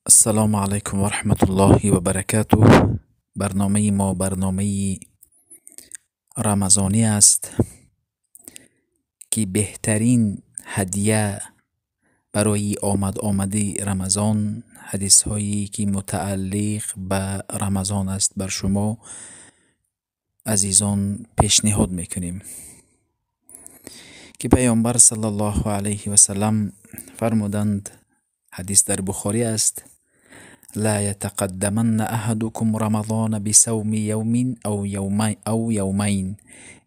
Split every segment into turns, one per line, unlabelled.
السلام علیکم و رحمت الله و برکاته. برنامه ما برنامه رمضانی است که بهترین هدیه برای آمده رمضان حدیث هایی که متعلق به رمضان است بر شما عزیزان پیشنهاد میکنیم که پیامبر صلی الله علیه و سلم فرمودند، حدیث در بخاری است: لا يتقدمن احدكم رمضان بصوم يوم او يومين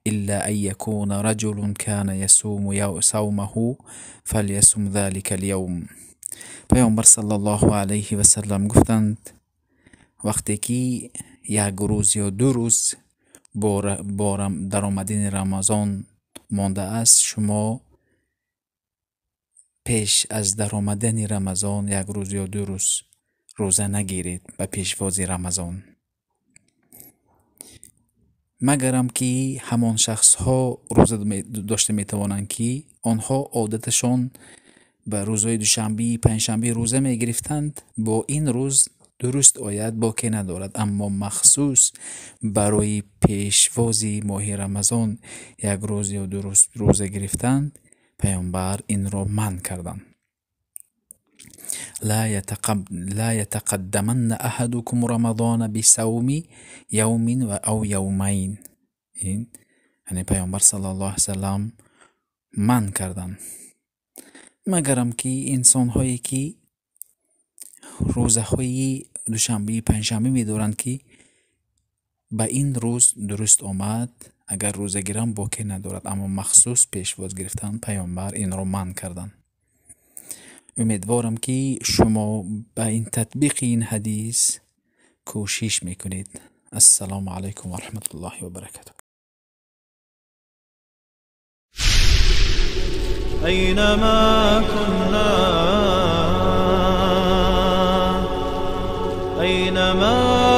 الا ان يكون رجل كان يصوم صومه فليصم ذلك اليوم. پیامبر صلی الله علیه و سلم گفتند وقتی که یک روز یا دو روز در آمدن رمضان مانده است، شما پیش از در آمدن رمضان یک روز یا دو روز روزه نگیرید به پیشوازی رمضان، مگرم که همان شخص ها روزه داشته میتوانند که آنها عادتشان به روزهای دوشنبه پنجشنبه روزه میگرفتند. با این روز درست آید باکی ندارد، اما مخصوص برای پیشوازی ماه رمضان یک روز یا دو روز روزه گرفتند، پیامبر این را منع کردند. لا يتقدمن احدكم رمضان بصوم يوم او يومين. این یعنی پیامبر صلی الله علیه وسلم منع کردند، مگرم که انسان هایی که روزه های دوشنبه پنجشنبه می‌دارند که به این روز درست آمد، اگر روزه گیرم باکی ندارد، اما مخصوص پیشواز گرفتن، پیامبر این را منع کردند. امیدوارم که شما به این تطبیق این حدیث کوشش میکنید. السلام علیکم و رحمت الله و برکاته.
أينما كنا أينما